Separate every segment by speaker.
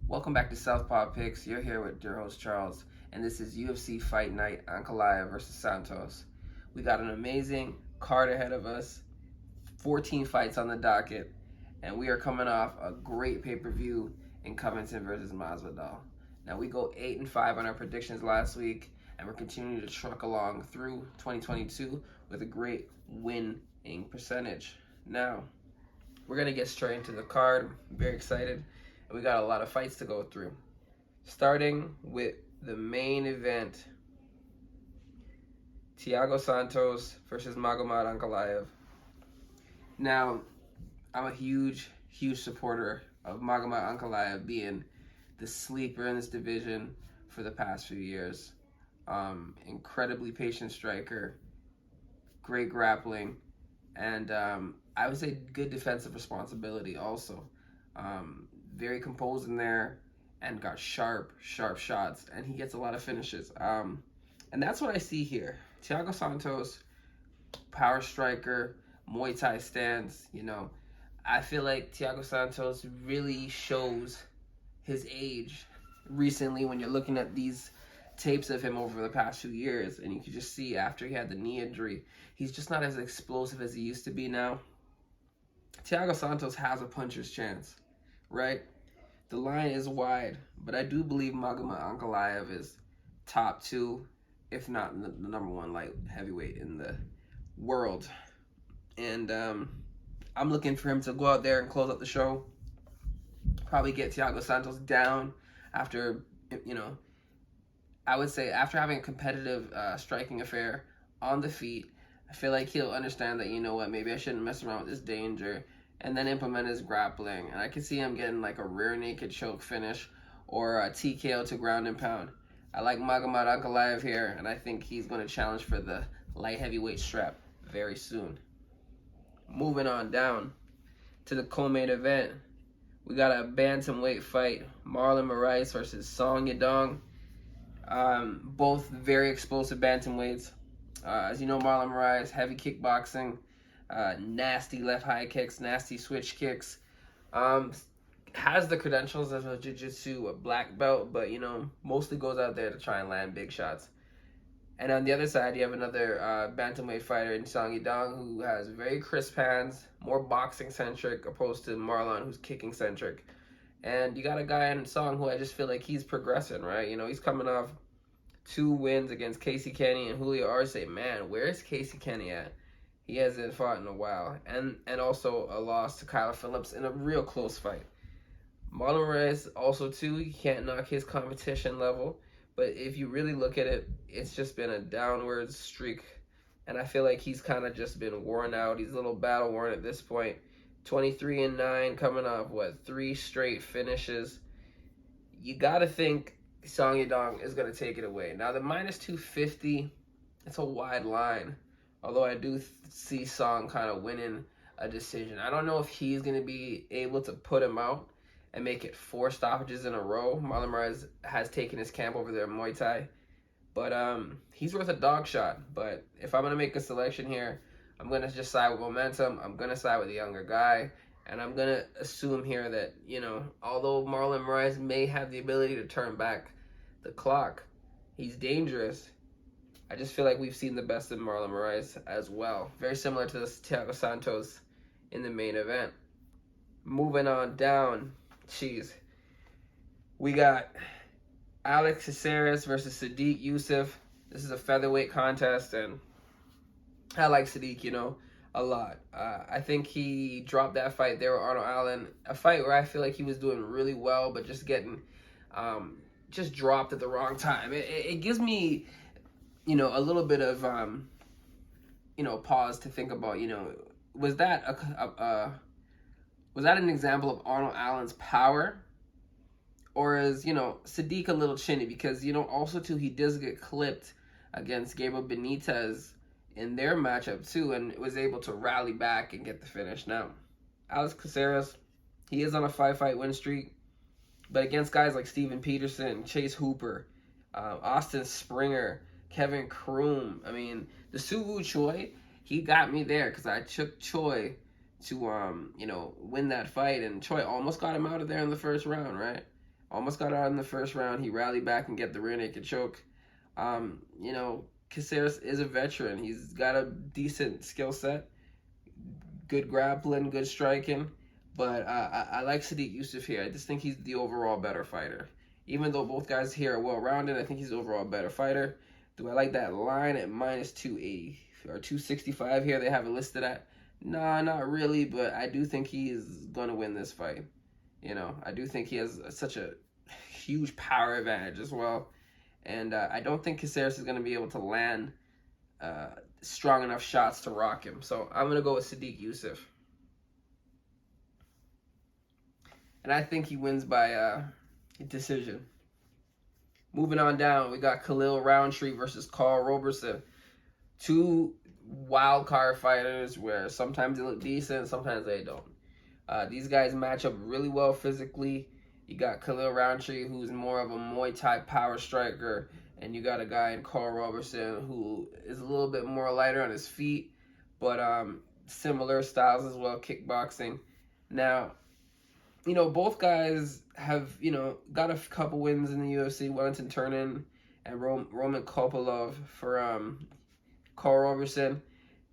Speaker 1: Welcome back to Southpaw Picks. You're here with your host Charles, and this is UFC Fight Night Ankalaev versus Santos. We got an amazing card ahead of us, 14 fights on the docket, and we are coming off a great pay-per-view in Covington versus Masvidal. Now we go 8-5 on our predictions last week, and we're continuing to truck along through 2022 with a great winning percentage. Now, we're going to get straight into the card. I'm very excited. And we got a lot of fights to go through. Starting with the main event, Thiago Santos versus Magomed Ankalaev. Now, I'm a huge supporter of Magomed Ankalaev being the sleeper in this division for the past few years. Incredibly patient striker, great grappling, and I would say good defensive responsibility also. Very composed in there and got sharp shots, and he gets a lot of finishes. And that's what I see here. Thiago Santos, power striker, Muay Thai stance, I feel like Thiago Santos really shows his age recently when you're looking at these tapes of him over the past few years, and you can just see after he had the knee injury, he's just not as explosive as he used to be now. Thiago Santos has a puncher's chance, right? The line is wide, but I do believe Magomed Ankalaev is top two, if not the number one light heavyweight in the world. And I'm looking for him to go out there and close out the show. Probably get Thiago Santos down after, I would say after having a competitive striking affair on the feet. I feel like he'll understand that, maybe I shouldn't mess around with this danger, and then implement his grappling. And I can see him getting like a rear naked choke finish or a TKO to ground and pound. I like Magomed Ankalaev here, and I think he's going to challenge for the light heavyweight strap very soon. Moving on down to the co-main event, we got a bantamweight fight, Marlon Moraes versus Yadong. Both very explosive bantamweights. As you know, Marlon Moraes, heavy kickboxing, nasty left high kicks, nasty switch kicks. Has the credentials as a jiu-jitsu black belt, but mostly goes out there to try and land big shots. And on the other side, you have another bantamweight fighter in Yadong who has very crisp hands, more boxing centric, opposed to Marlon, who's kicking centric. And you got a guy in Song who I just feel like he's progressing, right? He's coming off 2 wins against Casey Kenny and Julio Arce. Man, where's Casey Kenny at? He hasn't fought in a while. And also a loss to Kyle Phillips in a real close fight. Marlon Moraes also, too, you can't knock his competition level. But if you really look at it, it's just been a downward streak. And I feel like he's kind of just been worn out. He's a little battle worn at this point. 23-9, coming off, 3 straight finishes. You got to think Yadong is going to take it away. Now, the minus 250, it's a wide line. Although I do see Song kind of winning a decision. I don't know if he's going to be able to put him out and make it 4 stoppages in a row. Marlon Moraes has taken his camp over there in Muay Thai. But he's worth a dog shot. But if I'm going to make a selection here, I'm going to just side with momentum. I'm going to side with the younger guy. And I'm going to assume here that, although Marlon Moraes may have the ability to turn back the clock, he's dangerous. I just feel like we've seen the best of Marlon Moraes as well. Very similar to this Thiago Santos in the main event. Moving on down, we got Caceres versus Sodiq Yusuff. This is a featherweight contest, and I like Sodiq, a lot. I think he dropped that fight there with Arnold Allen, a fight where I feel like he was doing really well, but just getting just dropped at the wrong time. It gives me, a little bit of, pause to think about, was that an example of Arnold Allen's power? Or is, Sodiq a little chinny? Because, also, too, he does get clipped against Gabriel Benitez in their matchup, too, and was able to rally back and get the finish. Now, Caceres, he is on a 5-fight win streak, but against guys like Steven Peterson, Chase Hooper, Austin Springer, Kevin Kroom, the Suwoo Choi, he got me there because I took Choi to win that fight, and Choi almost got him out of there in the first round, right? Almost got out in the first round. He rallied back and get the rear naked choke. You know, Caceres is a veteran. He's got a decent skill set, good grappling, good striking. But I like Sodiq Yusuff here. I just think he's the overall better fighter. Even though both guys here are well-rounded, I think he's the overall better fighter. Do I like that line at minus 280 or 265 here? They have it listed at. Nah, not really, but I do think he is going to win this fight. You know, I do think he has such a huge power advantage as well. And I don't think Caceres is going to be able to land strong enough shots to rock him. So I'm going to go with Sodiq Yusuff. And I think he wins by decision. Moving on down, we got Khalil Rountree versus Karl Roberson. Two wild card fighters where sometimes they look decent, sometimes they don't. These guys match up really well physically. You got Khalil Rountree, who's more of a Muay Thai power striker, and you got a guy in Karl Roberson who is a little bit more lighter on his feet, but similar styles as well, kickboxing. Now, you know, both guys have, you know, got a couple wins in the UFC, Wellington Turner and Roman Kopylov for Karl Roberson.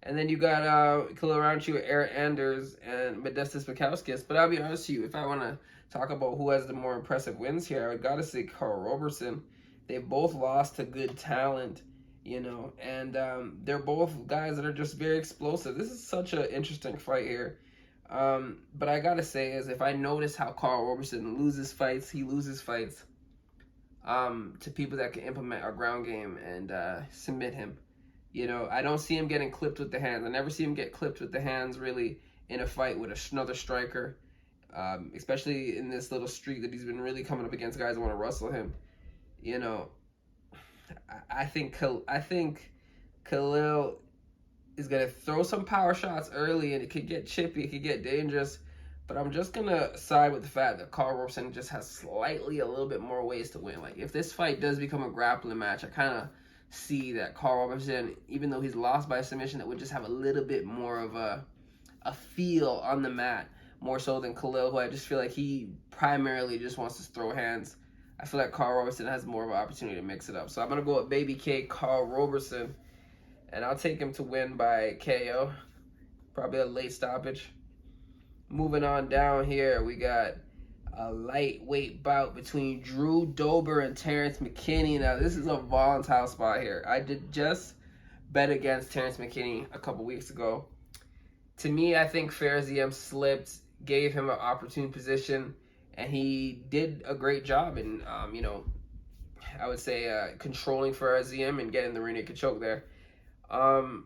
Speaker 1: And then you got Khalil Rountree with Eric Anders and Modestas Bukauskas. But I'll be honest with you, if I want to talk about who has the more impressive wins here, I would got to say Karl Roberson. They both lost to good talent, you know, and they're both guys that are just very explosive. This is such an interesting fight here. But I gotta say is if I notice how Karl Roberson loses fights, he loses fights to people that can implement our ground game and submit him. You know, I don't see him getting clipped with the hands. I never see him get clipped with the hands really in a fight with another striker, especially in this little streak that he's been really coming up against guys that want to wrestle him. You know, I think Khalil is going to throw some power shots early, and it could get chippy, it could get dangerous. But I'm just going to side with the fact that Karl Roberson just has slightly a little bit more ways to win. Like, if this fight does become a grappling match, I kind of see that Karl Roberson, even though he's lost by submission, that would just have a little bit more of a feel on the mat, more so than Khalil, who I just feel like he primarily just wants to throw hands. I feel like Karl Roberson has more of an opportunity to mix it up. So I'm going to go with Baby K, Karl Roberson. And I'll take him to win by KO. Probably a late stoppage. Moving on down here, we got a lightweight bout between Drew Dober and Terrance McKinney. Now, this is a volatile spot here. I did just bet against Terrance McKinney a couple weeks ago. To me, I think Faraziem slipped, gave him an opportune position, and he did a great job in, you know, I would say controlling Faraziem and getting the rear naked choke there. And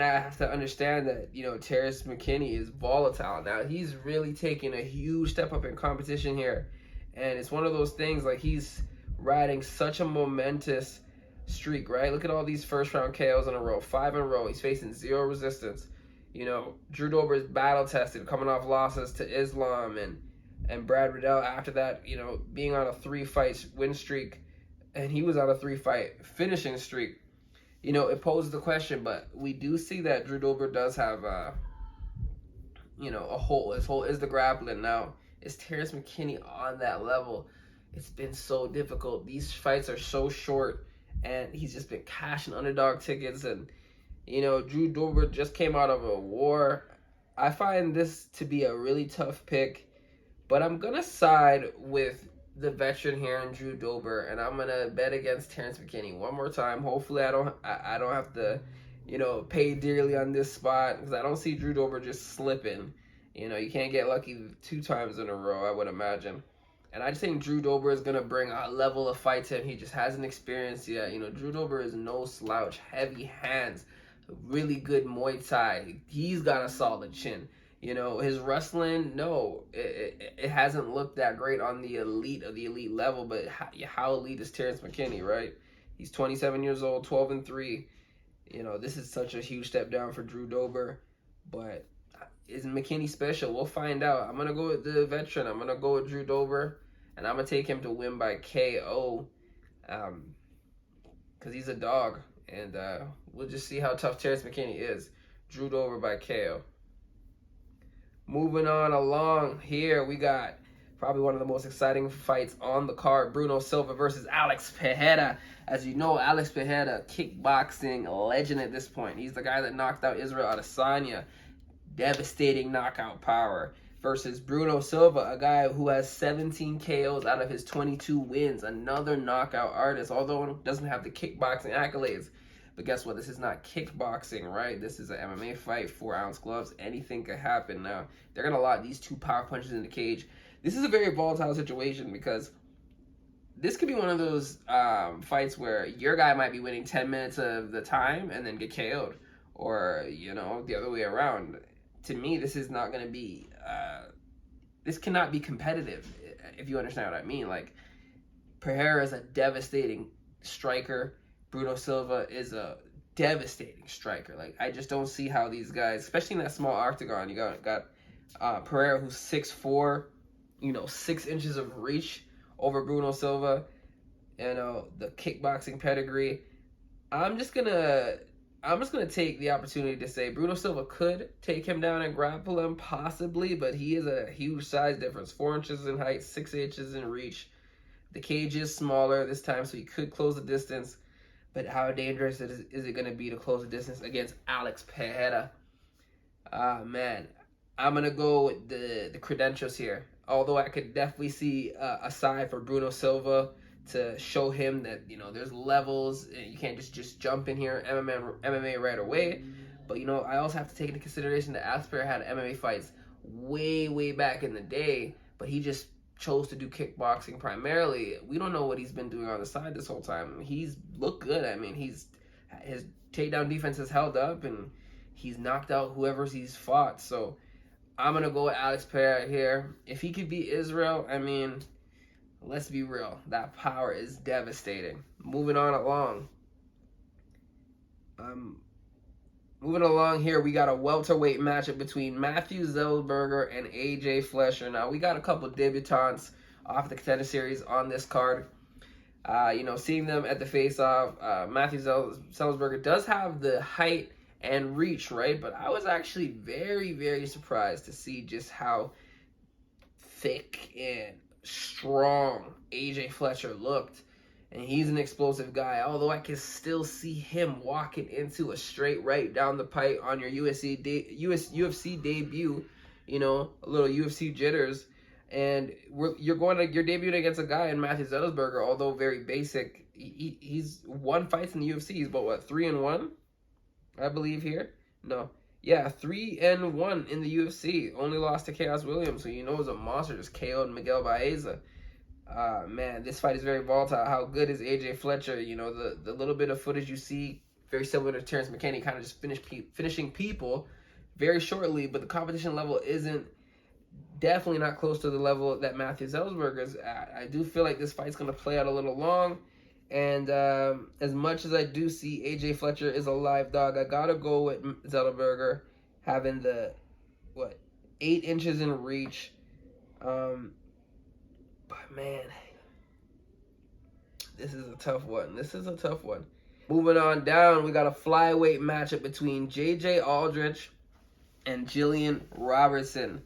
Speaker 1: I have to understand that, you know, Terrance McKinney is volatile. Now, he's really taking a huge step up in competition here. And it's one of those things, like, he's riding such a momentous streak, right? Look at all these first-round KOs in a row. 5 in a row. He's facing 0 resistance. You know, Drew Dober is battle-tested, coming off losses to Islam and Brad Riddell after that, you know, being on a 3-fight win streak. And he was on a 3-fight finishing streak. You know, it poses the question, but we do see that Drew Dober does have, you know, a hole. His hole is the grappling. Now, is Terrance McKinney on that level? It's been so difficult. These fights are so short, and he's just been cashing underdog tickets. And, you know, Drew Dober just came out of a war. I find this to be a really tough pick, but I'm going to side with the veteran here in Drew Dober, and I'm gonna bet against Terrance McKinney one more time. Hopefully I don't have to, you know, pay dearly on this spot, because I don't see Drew Dober just slipping. You know, you can't get lucky 2 times in a row, I would imagine. And I just think Drew Dober is gonna bring a level of fight to him he just hasn't experienced yet. You know, Drew Dober is no slouch, heavy hands, really good Muay Thai. He's got a solid chin. You know, his wrestling, no, it hasn't looked that great on the elite of the elite level, but how elite is Terrance McKinney, right? He's 27 years old, 12-3. You know, this is such a huge step down for Drew Dober, but is McKinney special? We'll find out. I'm going to go with the veteran. I'm going to go with Drew Dober, and I'm going to take him to win by KO, because he's a dog, and we'll just see how tough Terrance McKinney is. Drew Dober by KO. Moving on along here, we got Probably one of the most exciting fights on the card. Bruno Silva versus Alex Pereira. As you know, Alex Pereira, kickboxing legend at this point. He's the guy that knocked out Israel Adesanya. Devastating knockout power. Versus Bruno Silva, a guy who has 17 KOs out of his 22 wins. Another knockout artist, although he doesn't have the kickboxing accolades. But guess what? This is not kickboxing, right? This is an MMA fight, 4-ounce gloves. Anything could happen now. They're going to lock these 2 power punches in the cage. This is a very volatile situation because this could be one of those fights where your guy might be winning 10 minutes of the time and then get KO'd. Or, you know, the other way around. To me, this is not going to be... this cannot be competitive, if you understand what I mean. Like, Pereira is a devastating striker. Bruno Silva is a devastating striker. Like, I just don't see how these guys, especially in that small octagon, you got Pereira, who's 6'4", you know, 6 inches of reach over Bruno Silva. You know, the kickboxing pedigree. I'm just gonna take the opportunity to say Bruno Silva could take him down and grapple him, possibly, but he is a huge size difference. 4 inches in height, 6 inches in reach. The cage is smaller this time, so he could close the distance. But how dangerous is it going to be to close the distance against Alex Pereira? Man, I'm going to go with the credentials here. Although I could definitely see a side for Bruno Silva to show him that, you know, there's levels. You can't just jump in here MMA right away. But, you know, I also have to take into consideration that Alex Pereira had MMA fights way back in the day. But he just chose to do kickboxing primarily. We don't know what he's been doing on the side this whole time. He's looked good. I mean, his takedown defense has held up, and he's knocked out whoever he's fought. So I'm going to go with Alex Pereira here. If he could beat Israel, I mean, let's be real. That power is devastating. Moving along here, we got a welterweight matchup between Matthew Semelsberger and AJ Fletcher. Now, we got a couple debutants off the Contender Series on this card. You know, seeing them at the face-off, Matthew Semelsberger does have the height and reach, right? But I was actually very surprised to see just how thick and strong AJ Fletcher looked. And he's an explosive guy, although I can still see him walking into a straight right down the pipe on your UFC debut, you know, a little UFC jitters. And you're debuting against a guy in Matthew Semelsberger, although very basic. He's won fights in the UFC. He's about, what, 3-1, I believe here? No. Yeah, 3-1 in the UFC. Only lost to Chaos Williams, so you know he's a monster. Just KO'd Miguel Baeza. Man, this fight is very volatile. How good is AJ Fletcher? You know, the little bit of footage you see, very similar to Terrance McKinney, kind of just finishing people very shortly, but the competition level isn't, definitely not close to the level that Matthew Semelsberger is at. I do feel like this fight's going to play out a little long, and as much as I do see AJ Fletcher is a live dog, I got to go with Semelsberger having the, 8 inches in reach. But man, this is a tough one. Moving on down, we got a flyweight matchup between JJ Aldrich and Gillian Robertson.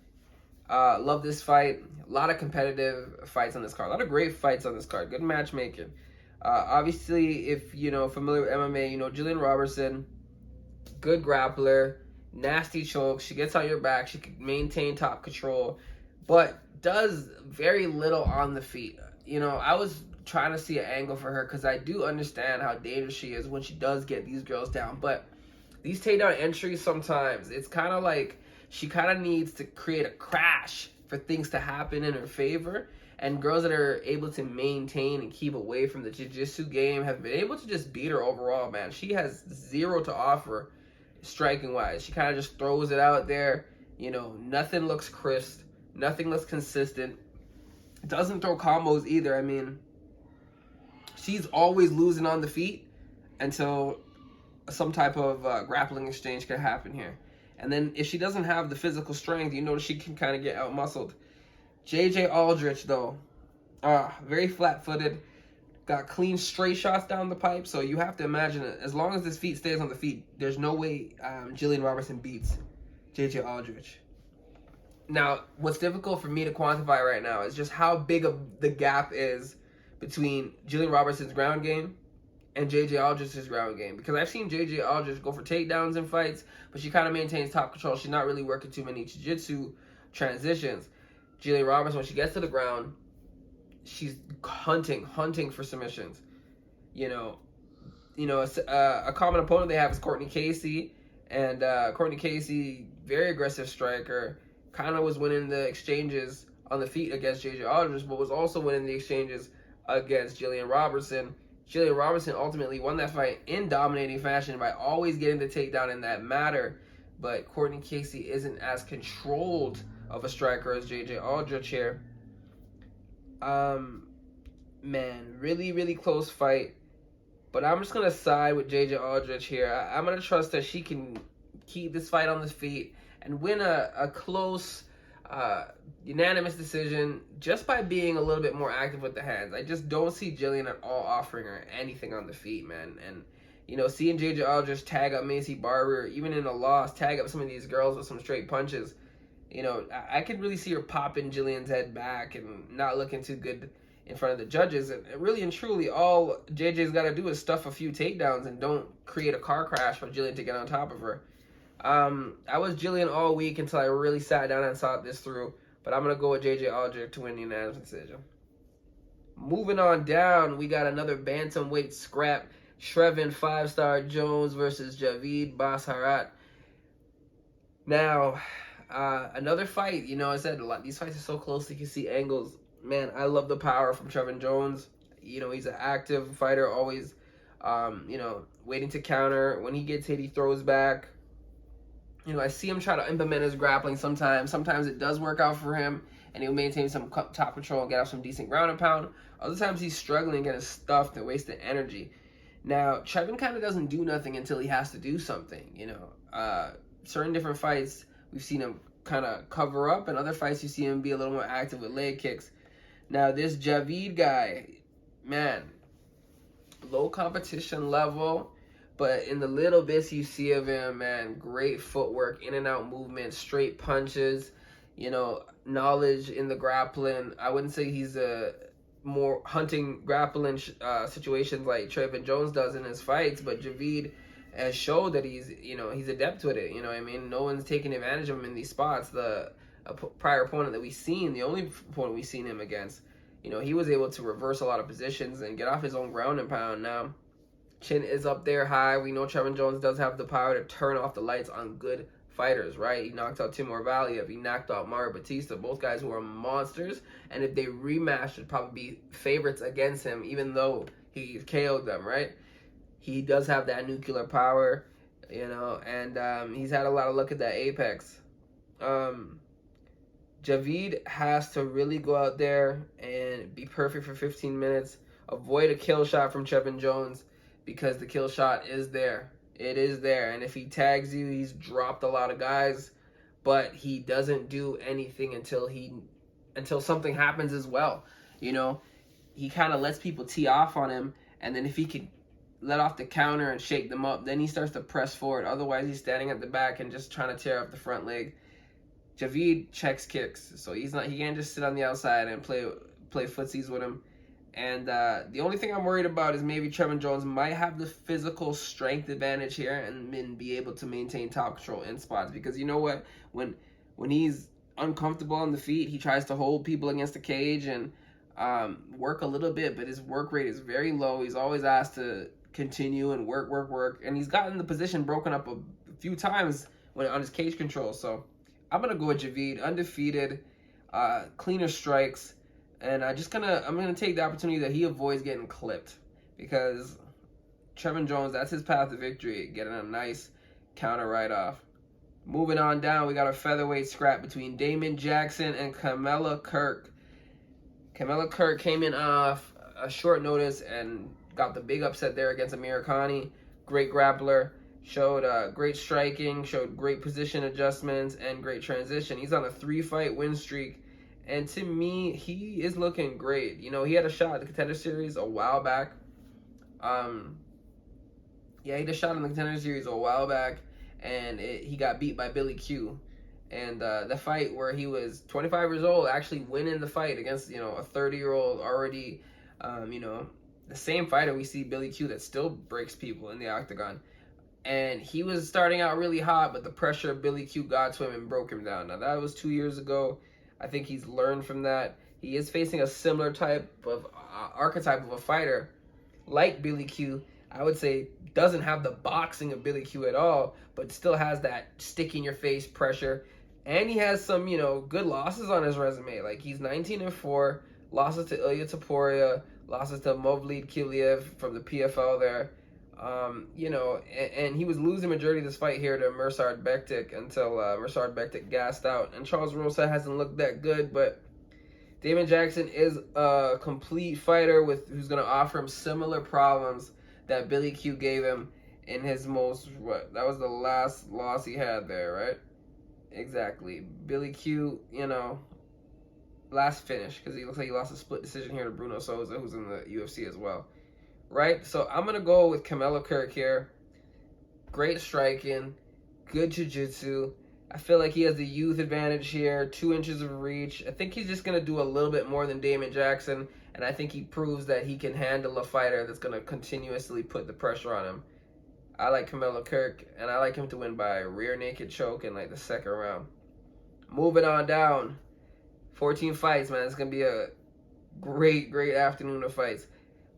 Speaker 1: Love this fight. A lot of competitive fights on this card. A lot of great fights on this card. Good matchmaking. Obviously, if you know familiar with MMA, you know Gillian Robertson, good grappler, nasty choke. She gets on your back. She can maintain top control, but does very little on the feet. You know, I was trying to see an angle for her because I do understand how dangerous she is when she does get these girls down. But these takedown entries, sometimes it's kind of like she kind of needs to create a crash for things to happen in her favor. And girls that are able to maintain and keep away from the jiu-jitsu game have been able to just beat her overall, man. She has zero to offer striking-wise. She kind of just throws it out there. You know, nothing looks crisp. Nothing looks consistent. Doesn't throw combos either. I mean, she's always losing on the feet until some type of grappling exchange can happen here. And then if she doesn't have the physical strength, you notice she can kind of get out-muscled. JJ Aldrich, though, very flat-footed. Got clean straight shots down the pipe. So you have to imagine it. As long as this feet stays on the feet, there's no way Gillian Robertson beats JJ Aldrich. Now, what's difficult for me to quantify right now is just how big of the gap is between Gillian Robertson's ground game and JJ Aldrich's ground game. Because I've seen JJ Aldrich go for takedowns in fights, but she kind of maintains top control. She's not really working too many jiu-jitsu transitions. Gillian Robertson, when she gets to the ground, she's hunting for submissions. A common opponent they have is Courtney Casey, and Courtney Casey, very aggressive striker, kind of was winning the exchanges on the feet against JJ Aldrich, but was also winning the exchanges against Gillian Robertson. Gillian Robertson ultimately won that fight in dominating fashion by always getting the takedown in that matter, but Courtney Casey isn't as controlled of a striker as JJ Aldrich here. Man, really close fight. But I'm just going to side with JJ Aldrich here. I'm going to trust that she can keep this fight on the feet and win a close, unanimous decision just by being a little bit more active with the hands. I just don't see Gillian at all offering her anything on the feet, man. And, seeing JJ Aldrich tag up Macy Barber, even in a loss, tag up some of these girls with some straight punches, I could really see her popping Gillian's head back and not looking too good in front of the judges. And really and truly, all JJ's got to do is stuff a few takedowns and don't create a car crash for Gillian to get on top of her. I was Gillian all week until I really sat down and thought this through, but I'm going to go with JJ Aldrich to win the unanimous decision. Moving on down, we got another bantamweight scrap. Trevin 5-star Jones versus Javid Basharat. Now, another fight, I said a lot. These fights are so close, you can see angles. Man, I love the power from Trevin Jones. He's an active fighter, always, waiting to counter. When he gets hit, he throws back. I see him try to implement his grappling sometimes. Sometimes it does work out for him, and he'll maintain some top control and get out some decent ground and pound. Other times he's struggling, getting stuffed and wasting energy. Now, Trevin kind of doesn't do nothing until he has to do something, Certain different fights, we've seen him kind of cover up, and other fights you see him be a little more active with leg kicks. Now, this Javid guy, man, low competition level, but in the little bits you see of him, man, great footwork, in and out movement, straight punches, knowledge in the grappling. I wouldn't say he's a more hunting grappling situations like Trevin Jones does in his fights, but Javid has showed that he's adept with it. No one's taking advantage of him in these spots. The prior opponent that we've seen, the only opponent we've seen him against, he was able to reverse a lot of positions and get off his own ground and pound. Now, chin is up there high. We know Trevin Jones does have the power to turn off the lights on good fighters, right? He knocked out Timur Valiev. He knocked out Mario Batista, both guys who are monsters. And if they rematch, would probably be favorites against him, even though he KO'd them, right? He does have that nuclear power, and he's had a lot of luck at that apex. Javid has to really go out there and be perfect for 15 minutes. Avoid a kill shot from Trevin Jones because the kill shot is there. It is there. And if he tags you, he's dropped a lot of guys, but he doesn't do anything until something happens as well. He kind of lets people tee off on him, and then if he can let off the counter and shake them up, then he starts to press forward. Otherwise, he's standing at the back and just trying to tear up the front leg. Javid checks kicks, so he can't just sit on the outside and play footsies with him. And the only thing I'm worried about is maybe Trevin Jones might have the physical strength advantage here and be able to maintain top control in spots. Because you know what? When he's uncomfortable on the feet, he tries to hold people against the cage and work a little bit, but his work rate is very low. He's always asked to continue and work. And he's gotten the position broken up a few times on his cage control. So I'm going to go with Javid, undefeated, cleaner strikes. And I'm gonna take the opportunity that he avoids getting clipped, because Trevin Jones, that's his path to victory, getting a nice counter right off. Moving on down, we got a featherweight scrap between Damon Jackson and Kamuela Kirk. Kamuela Kirk came in off a short notice and got the big upset there against Amir Khani. Great grappler, showed great striking, showed great position adjustments, and great transition. He's on a 3-fight win streak. And to me, he is looking great. He had a shot at the Contender Series a while back. He had a shot in the Contender Series a while back, and he got beat by Billy Q. And the fight where he was 25 years old, actually winning the fight against, you know, a 30-year-old already, you know, the same fighter we see, Billy Q, that still breaks people in the octagon. And he was starting out really hot, but the pressure of Billy Q got to him and broke him down. Now, that was 2 years ago. I think he's learned from that. He is facing a similar type of archetype of a fighter like Billy Q. I would say doesn't have the boxing of Billy Q at all, but still has that stick-in-your-face pressure. And he has some, you know, good losses on his resume. Like, he's 19-4, losses to Ilya Taporia, losses to Magomed Ankalaev from the PFL there. You know, and he was losing majority of this fight here to Mirsad Bektic until Mirsad Bektic gassed out. And Charles Rosa hasn't looked that good, but Damon Jackson is a complete fighter who's going to offer him similar problems that Billy Q gave him in his most, that was the last loss he had there, right? Exactly. Billy Q, you know, last finish, because he looks like he lost a split decision here to Bruno Souza, who's in the UFC as well. Right? So I'm going to go with Kirk here. Great striking, good jiu-jitsu. I feel like he has the youth advantage here, 2 inches of reach. I think he's just going to do a little bit more than Damon Jackson, and I think he proves that he can handle a fighter that's going to continuously put the pressure on him. I like Kirk, and I like him to win by rear naked choke in like the second round. Moving on down, 14 fights, man. It's going to be a great, great afternoon of fights.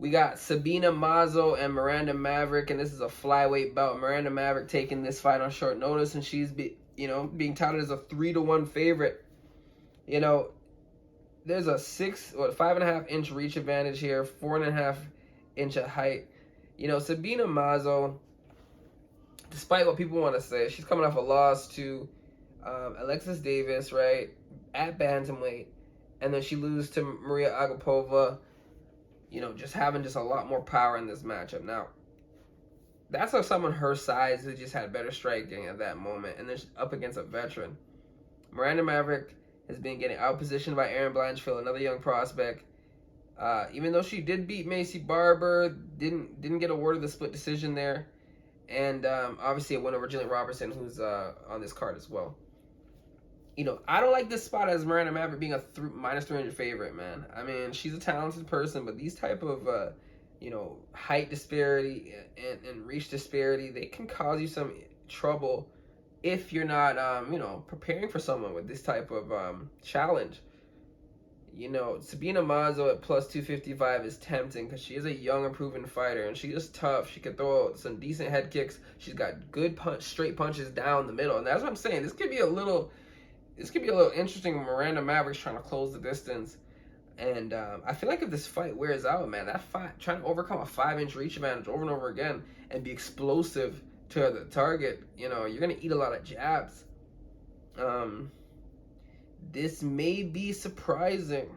Speaker 1: We got Sabina Mazo and Miranda Maverick, and this is a flyweight bout. Miranda Maverick taking this fight on short notice, and she's being touted as a 3-1 favorite. You know, there's a 5.5 inch reach advantage here, 4.5 inch of height. You know, Sabina Mazo, despite what people want to say, she's coming off a loss to Alexis Davis, right, at bantamweight, and then she loses to Maria Agapova. You know, just having a lot more power in this matchup. Now, that's of someone her size who just had better striking at that moment, and then up against a veteran. Miranda Maverick has been getting outpositioned by Erin Blanchfield, another young prospect. Even though she did beat Macy Barber, didn't get awarded the split decision there, and obviously a win over Gillian Robertson, who's on this card as well. You know, I don't like this spot as Miranda Maverick being a minus 300 favorite, man. I mean, she's a talented person, but these type of, you know, height disparity and reach disparity, they can cause you some trouble if you're not, you know, preparing for someone with this type of challenge. You know, Sabina Mazo at plus 255 is tempting because she is a young and proven fighter, and she's just tough. She can throw some decent head kicks. She's got good straight punches down the middle, and that's what I'm saying. This could be a little interesting when Miranda Maverick's trying to close the distance. And I feel like if this fight wears out, man, that fight, trying to overcome a 5-inch reach advantage over and over again and be explosive to the target, you know, you're going to eat a lot of jabs. This may be surprising,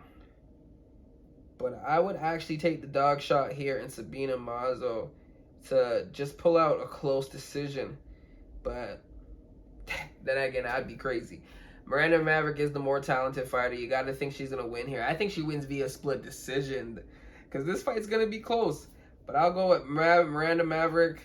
Speaker 1: but I would actually take the dog shot here in Sabina Mazo to just pull out a close decision. But then again, I'd be crazy. Miranda Maverick is the more talented fighter. You got to think she's going to win here. I think she wins via split decision because this fight's going to be close. But I'll go with Miranda Maverick,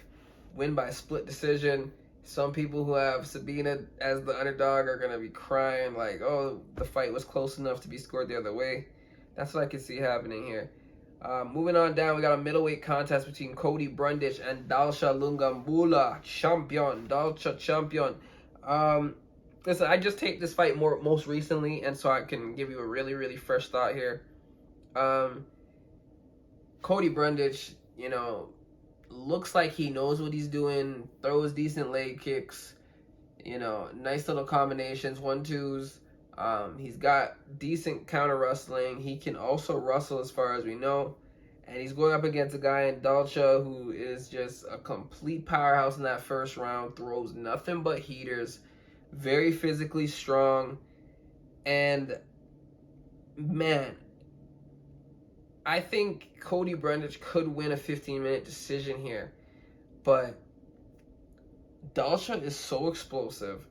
Speaker 1: win by split decision. Some people who have Sabina as the underdog are going to be crying like, oh, the fight was close enough to be scored the other way. That's what I can see happening here. Moving on down, we got a middleweight contest between Cody Brundage and Dalsha Lungambula, champion. Listen, I just taped this fight most recently, and so I can give you a really, really fresh thought here. Cody Brundage, you know, looks like he knows what he's doing, throws decent leg kicks, you know, nice little combinations, 1-2s. He's got decent counter wrestling. He can also wrestle as far as we know. And he's going up against a guy in Dalsha who is just a complete powerhouse in that first round, throws nothing but heaters, very physically strong. And, man, I think Cody Brundage could win a 15-minute decision here. But Dalsha is so explosive.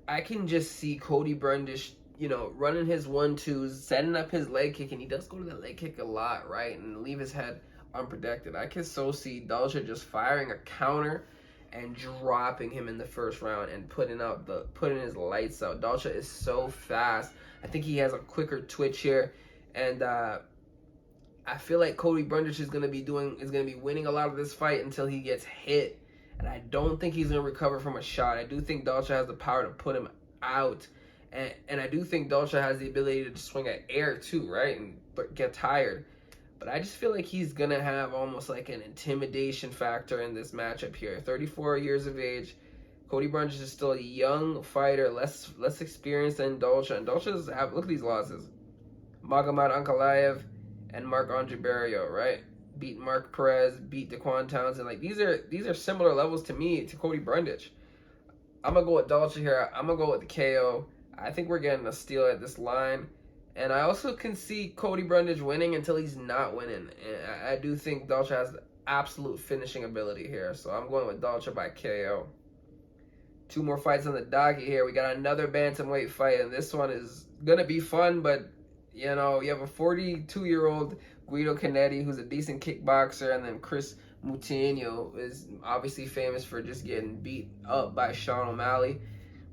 Speaker 1: I can just see Cody Brundage, you know, running his 1-2s, setting up his leg kick, and he does go to that leg kick a lot, right, and leave his head unprotected. I can so see Dalsha just firing a counter and dropping him in the first round and putting his lights out. Dalcha is so fast. I think he has a quicker twitch here, and I feel like Cody Brundage is gonna be winning a lot of this fight until he gets hit, and I don't think he's gonna recover from a shot. I do think Dalcha has the power to put him out, and I do think Dalcha has the ability to swing at air too, right, and get tired. But I just feel like he's going to have almost like an intimidation factor in this matchup here. 34 years of age. Cody Brundage is still a young fighter, less experienced than Dalcha. And Dalcha's look at these losses. Magomed Ankalaev and Marc-Andre Barrio, right? Beat Mark Perez, beat Daquan Townsend. Like these are similar levels to me to Cody Brundage. I'm going to go with Dalcha here. I'm going to go with the KO. I think we're getting a steal at this line. And I also can see Cody Brundage winning until he's not winning. And I do think Dalcha has the absolute finishing ability here. So I'm going with Dalcha by KO. 2 more fights on the docket here. We got another bantamweight fight. And this one is going to be fun. But, you know, you have a 42-year-old Guido Canetti who's a decent kickboxer. And then Chris Moutinho is obviously famous for just getting beat up by Sean O'Malley.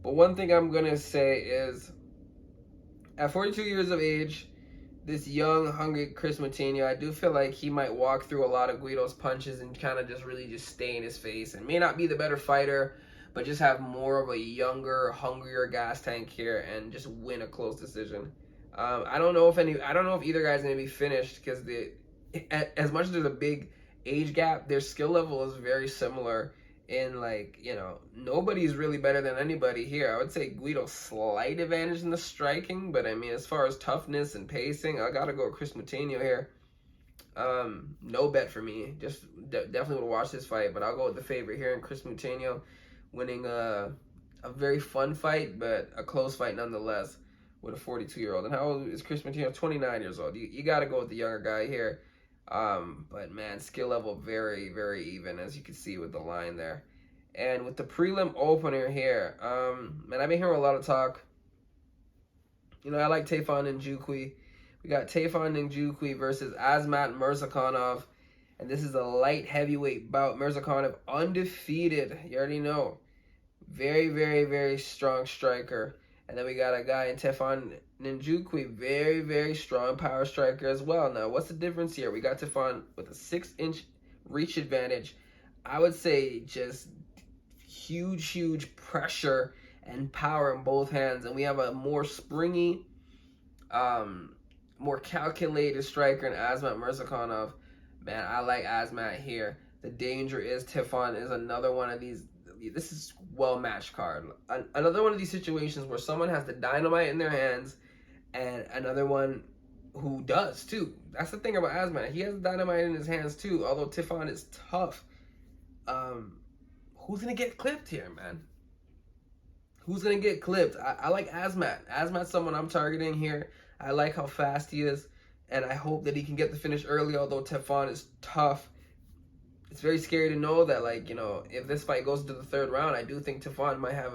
Speaker 1: But one thing I'm going to say is, at 42 years of age, this young, hungry Chris Moutinho, I do feel like he might walk through a lot of Guido's punches and kind of just stay in his face. And may not be the better fighter, but just have more of a younger, hungrier gas tank here and just win a close decision. I don't know if either guy's going to be finished because as much as there's a big age gap, their skill level is very similar. In like, you know, nobody's really better than anybody here. I would say Guido's slight advantage in the striking, but I mean, as far as toughness and pacing, I gotta go with Chris Moutinho here. No bet for me. Just definitely would watch this fight, but I'll go with the favorite here, and Chris Moutinho winning a very fun fight, but a close fight nonetheless with a 42-year-old. And how old is Chris Moutinho? 29 years old. You gotta go with the younger guy here. But man, skill level very, very even, as you can see with the line there. And with the prelim opener here, man, I've been hearing a lot of talk. You know, I like Tayfun Njoku. We got Tayfun Njoku versus Azamat Murzakanov. And this is a light heavyweight bout. Murzakanov undefeated. You already know. Very, very, very strong striker. And then we got a guy in Tayfun Njoku, very, very strong power striker as well. Now, what's the difference here? We got Tayfun with a 6-inch reach advantage. I would say just huge pressure and power in both hands. And we have a more springy, more calculated striker in Azamat Murzakanov. Man, I like Azamat here. The danger is Tayfun is another one of these. This is well-matched card. Another one of these situations where someone has the dynamite in their hands and another one who does too. That's the thing about Azamat. He has dynamite in his hands too, although Tayfun is tough. Who's going to get clipped here, man? Who's going to get clipped? I like Azamat. Azamat's someone I'm targeting here. I like how fast he is, and I hope that he can get the finish early, although Tayfun is tough. It's very scary to know that, like, you know, if this fight goes to the 3rd round, I do think Tayfun might have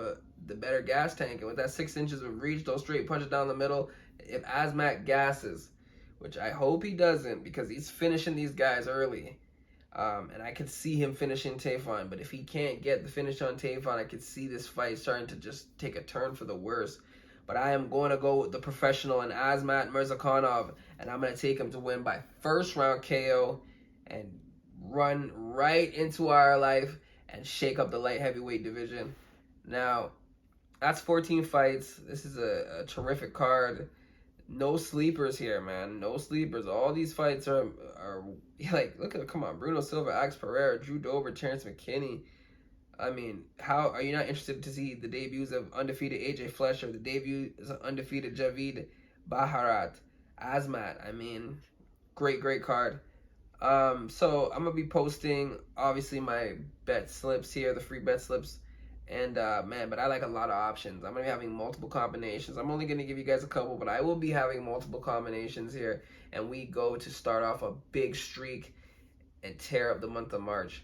Speaker 1: the better gas tank. And with that 6 inches of reach, those straight punches down the middle, if Azamat gasses, which I hope he doesn't because he's finishing these guys early. And I could see him finishing Tayfun. But if he can't get the finish on Tayfun, I could see this fight starting to just take a turn for the worse. But I am going to go with the professional in Azamat Murzakanov. And I'm going to take him to win by 1st round KO and run right into our life and shake up the light heavyweight division. Now, that's 14 fights. This is a terrific card. No sleepers here, man. No sleepers. All these fights are like, look at, come on, Bruno, Silva, Alex Pereira, Drew Dober, Terrance McKinney. I mean, how are you not interested to see the debuts of undefeated AJ Fletcher, the debuts of undefeated Javid, Basharat, Azamat? I mean, great card. So I'm gonna be posting obviously my bet slips here, the free bet slips, and man, but I like a lot of options. I'm gonna be having multiple combinations. I'm only gonna give you guys a couple, but I will be having multiple combinations here, and we go to start off a big streak and tear up the month of March.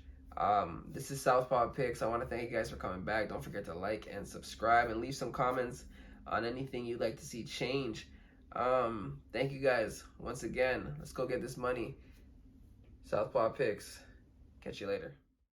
Speaker 1: This is Southpaw Picks. I want to thank you guys for coming back. Don't forget to like and subscribe and leave some comments on anything you'd like to see change. Thank you guys once again. Let's go get this money. Southpaw Picks. Catch you later.